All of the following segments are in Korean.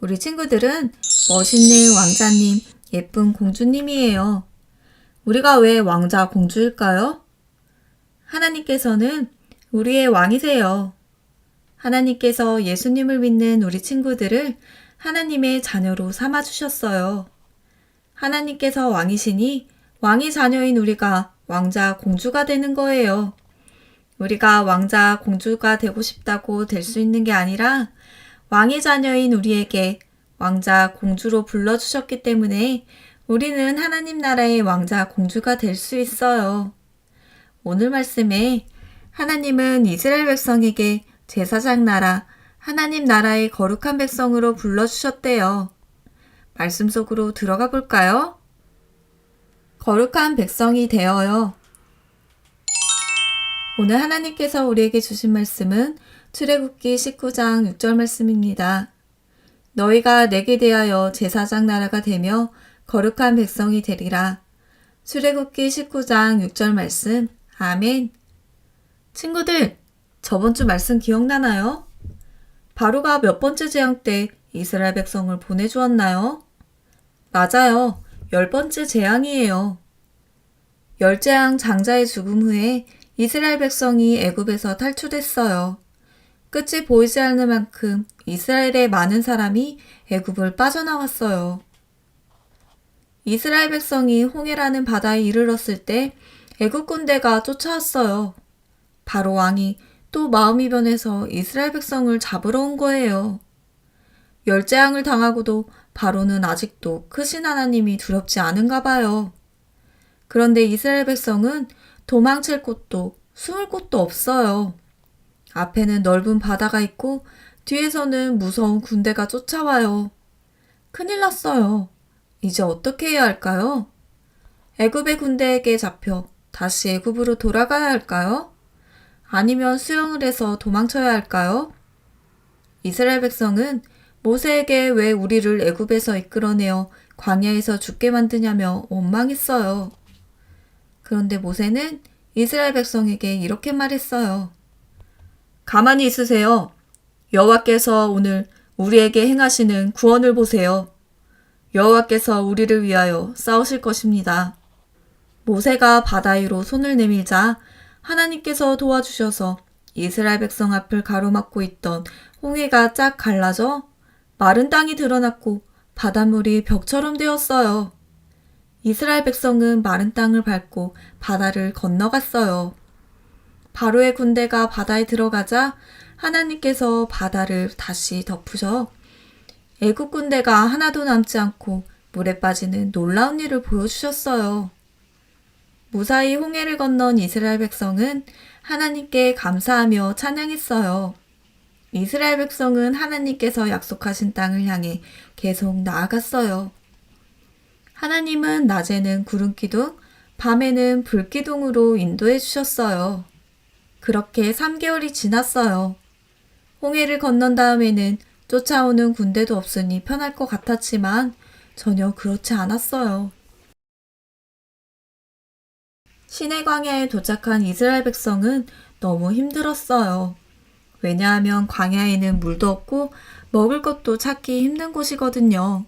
우리 친구들은 멋있는 왕자님, 예쁜 공주님이에요. 우리가 왜 왕자 공주일까요? 하나님께서는 우리의 왕이세요. 하나님께서 예수님을 믿는 우리 친구들을 하나님의 자녀로 삼아주셨어요. 하나님께서 왕이시니 왕의 자녀인 우리가 왕자 공주가 되는 거예요. 우리가 왕자 공주가 되고 싶다고 될 수 있는 게 아니라 왕의 자녀인 우리에게 왕자 공주로 불러주셨기 때문에 우리는 하나님 나라의 왕자 공주가 될 수 있어요. 오늘 말씀에 하나님은 이스라엘 백성에게 제사장 나라, 하나님 나라의 거룩한 백성으로 불러주셨대요. 말씀 속으로 들어가 볼까요? 거룩한 백성이 되어요. 오늘 하나님께서 우리에게 주신 말씀은 출애굽기 19장 6절 말씀입니다. 너희가 내게 대하여 제사장 나라가 되며 거룩한 백성이 되리라. 출애굽기 19장 6절 말씀. 아멘. 친구들, 저번 주 말씀 기억나나요? 바로가 몇 번째 재앙 때 이스라엘 백성을 보내주었나요? 맞아요. 10번째 재앙이에요. 열재앙 장자의 죽음 후에 이스라엘 백성이 애굽에서 탈출했어요. 끝이 보이지 않는 만큼 이스라엘의 많은 사람이 애굽을 빠져나왔어요. 이스라엘 백성이 홍해라는 바다에 이르렀을 때 애굽 군대가 쫓아왔어요. 바로 왕이 또 마음이 변해서 이스라엘 백성을 잡으러 온 거예요. 열재앙을 당하고도 바로는 아직도 크신 하나님이 두렵지 않은가 봐요. 그런데 이스라엘 백성은 도망칠 곳도 숨을 곳도 없어요. 앞에는 넓은 바다가 있고 뒤에서는 무서운 군대가 쫓아와요. 큰일 났어요. 이제 어떻게 해야 할까요? 애굽의 군대에게 잡혀 다시 애굽으로 돌아가야 할까요? 아니면 수영을 해서 도망쳐야 할까요? 이스라엘 백성은 모세에게 왜 우리를 애굽에서 이끌어내어 광야에서 죽게 만드냐며 원망했어요. 그런데 모세는 이스라엘 백성에게 이렇게 말했어요. 가만히 있으세요. 여호와께서 오늘 우리에게 행하시는 구원을 보세요. 여호와께서 우리를 위하여 싸우실 것입니다. 모세가 바다 위로 손을 내밀자 하나님께서 도와주셔서 이스라엘 백성 앞을 가로막고 있던 홍해가 쫙 갈라져 마른 땅이 드러났고 바닷물이 벽처럼 되었어요. 이스라엘 백성은 마른 땅을 밟고 바다를 건너갔어요. 바로의 군대가 바다에 들어가자 하나님께서 바다를 다시 덮으셔 애굽 군대가 하나도 남지 않고 물에 빠지는 놀라운 일을 보여주셨어요. 무사히 홍해를 건넌 이스라엘 백성은 하나님께 감사하며 찬양했어요. 이스라엘 백성은 하나님께서 약속하신 땅을 향해 계속 나아갔어요. 하나님은 낮에는 구름기둥, 밤에는 불기둥으로 인도해 주셨어요. 그렇게 3개월이 지났어요. 홍해를 건넌 다음에는 쫓아오는 군대도 없으니 편할 것 같았지만 전혀 그렇지 않았어요. 시내 광야에 도착한 이스라엘 백성은 너무 힘들었어요. 왜냐하면 광야에는 물도 없고 먹을 것도 찾기 힘든 곳이거든요.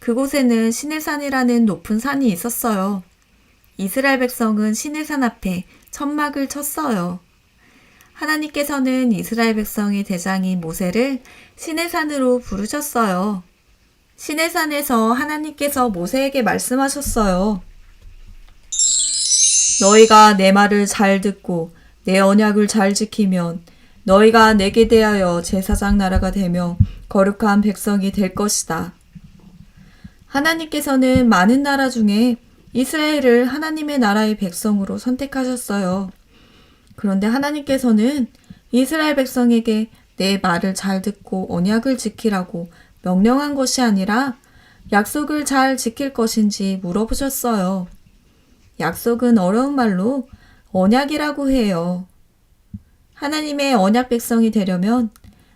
그곳에는 시내산이라는 높은 산이 있었어요. 이스라엘 백성은 시내산 앞에 천막을 쳤어요. 하나님께서는 이스라엘 백성의 대장인 모세를 시내산으로 부르셨어요. 시내산에서 하나님께서 모세에게 말씀하셨어요. 너희가 내 말을 잘 듣고 내 언약을 잘 지키면 너희가 내게 대하여 제사장 나라가 되며 거룩한 백성이 될 것이다. 하나님께서는 많은 나라 중에 이스라엘을 하나님의 나라의 백성으로 선택하셨어요. 그런데 하나님께서는 이스라엘 백성에게 내 말을 잘 듣고 언약을 지키라고 명령한 것이 아니라 약속을 잘 지킬 것인지 물어보셨어요. 약속은 어려운 말로 언약이라고 해요. 하나님의 언약 백성이 되려면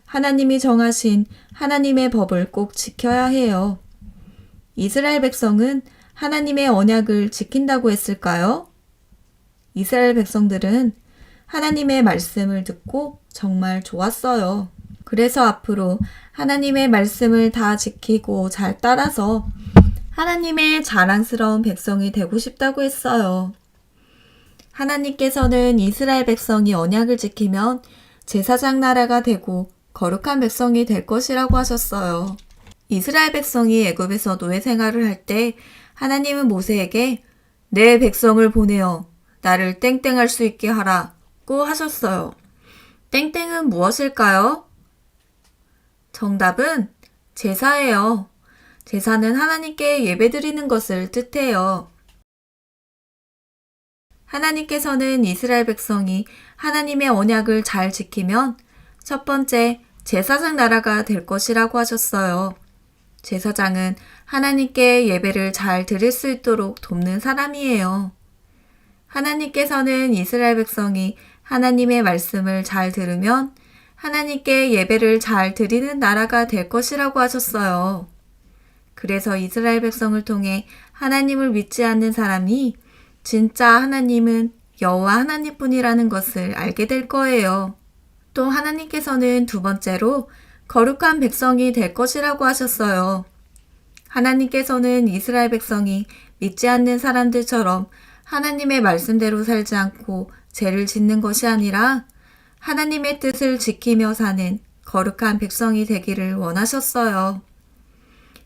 하나님이 정하신 하나님의 법을 꼭 지켜야 해요. 이스라엘 백성은 하나님의 언약을 지킨다고 했을까요? 이스라엘 백성들은 하나님의 말씀을 듣고 정말 좋았어요. 그래서 앞으로 하나님의 말씀을 다 지키고 잘 따라서 하나님의 자랑스러운 백성이 되고 싶다고 했어요. 하나님께서는 이스라엘 백성이 언약을 지키면 제사장 나라가 되고 거룩한 백성이 될 것이라고 하셨어요. 이스라엘 백성이 애굽에서 노예 생활을 할 때 하나님은 모세에게 내 백성을 보내어 나를 땡땡할 수 있게 하라고 하셨어요. 땡땡은 무엇일까요? 정답은 제사예요. 제사는 하나님께 예배드리는 것을 뜻해요. 하나님께서는 이스라엘 백성이 하나님의 언약을 잘 지키면 첫 번째 제사장 나라가 될 것이라고 하셨어요. 제사장은 하나님께 예배를 잘 드릴 수 있도록 돕는 사람이에요. 하나님께서는 이스라엘 백성이 하나님의 말씀을 잘 들으면 하나님께 예배를 잘 드리는 나라가 될 것이라고 하셨어요. 그래서 이스라엘 백성을 통해 하나님을 믿지 않는 사람이 진짜 하나님은 여호와 하나님뿐이라는 것을 알게 될 거예요. 또 하나님께서는 두 번째로 거룩한 백성이 될 것이라고 하셨어요. 하나님께서는 이스라엘 백성이 믿지 않는 사람들처럼 하나님의 말씀대로 살지 않고 죄를 짓는 것이 아니라 하나님의 뜻을 지키며 사는 거룩한 백성이 되기를 원하셨어요.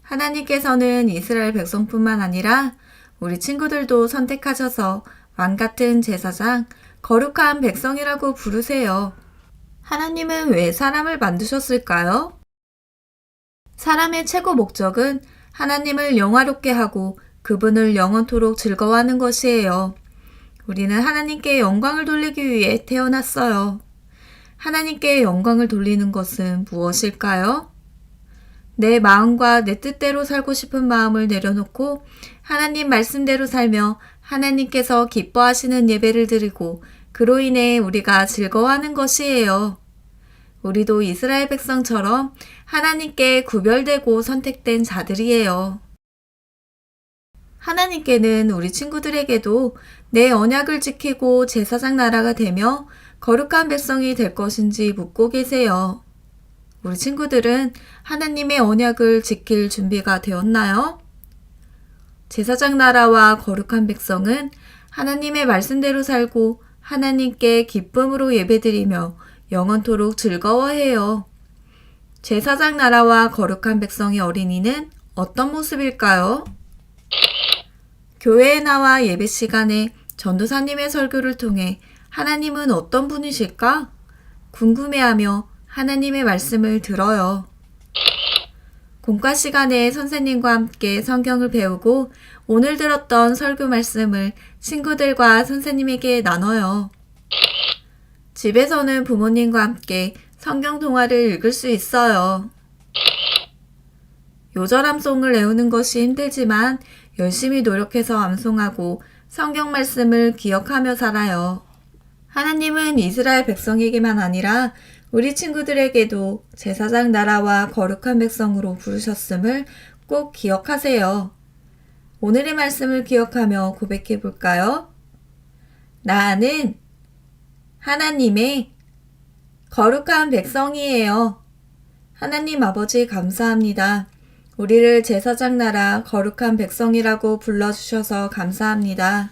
하나님께서는 이스라엘 백성뿐만 아니라 우리 친구들도 선택하셔서 왕같은 제사장, 거룩한 백성이라고 부르세요. 하나님은 왜 사람을 만드셨을까요? 사람의 최고 목적은 하나님을 영화롭게 하고 그분을 영원토록 즐거워하는 것이에요. 우리는 하나님께 영광을 돌리기 위해 태어났어요. 하나님께 영광을 돌리는 것은 무엇일까요? 내 마음과 내 뜻대로 살고 싶은 마음을 내려놓고 하나님 말씀대로 살며 하나님께서 기뻐하시는 예배를 드리고 그로 인해 우리가 즐거워하는 것이에요. 우리도 이스라엘 백성처럼 하나님께 구별되고 선택된 자들이에요. 하나님께는 우리 친구들에게도 내 언약을 지키고 제사장 나라가 되며 거룩한 백성이 될 것인지 묻고 계세요. 우리 친구들은 하나님의 언약을 지킬 준비가 되었나요? 제사장 나라와 거룩한 백성은 하나님의 말씀대로 살고 하나님께 기쁨으로 예배드리며 영원토록 즐거워해요. 제사장 나라와 거룩한 백성의 어린이는 어떤 모습일까요? 교회에 나와 예배 시간에 전도사님의 설교를 통해 하나님은 어떤 분이실까? 궁금해하며 하나님의 말씀을 들어요. 공과 시간에 선생님과 함께 성경을 배우고 오늘 들었던 설교 말씀을 친구들과 선생님에게 나눠요. 집에서는 부모님과 함께 성경 동화를 읽을 수 있어요. 요절암송을 외우는 것이 힘들지만 열심히 노력해서 암송하고 성경 말씀을 기억하며 살아요. 하나님은 이스라엘 백성에게만 아니라 우리 친구들에게도 제사장 나라와 거룩한 백성으로 부르셨음을 꼭 기억하세요. 오늘의 말씀을 기억하며 고백해 볼까요? 나는 하나님의 거룩한 백성이에요. 하나님 아버지 감사합니다. 우리를 제사장 나라 거룩한 백성이라고 불러주셔서 감사합니다.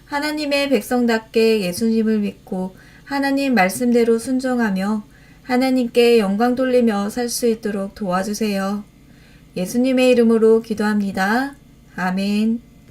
하나님의 백성답게 예수님을 믿고 하나님 말씀대로 순종하며 하나님께 영광 돌리며 살 수 있도록 도와주세요. 예수님의 이름으로 기도합니다. 아멘.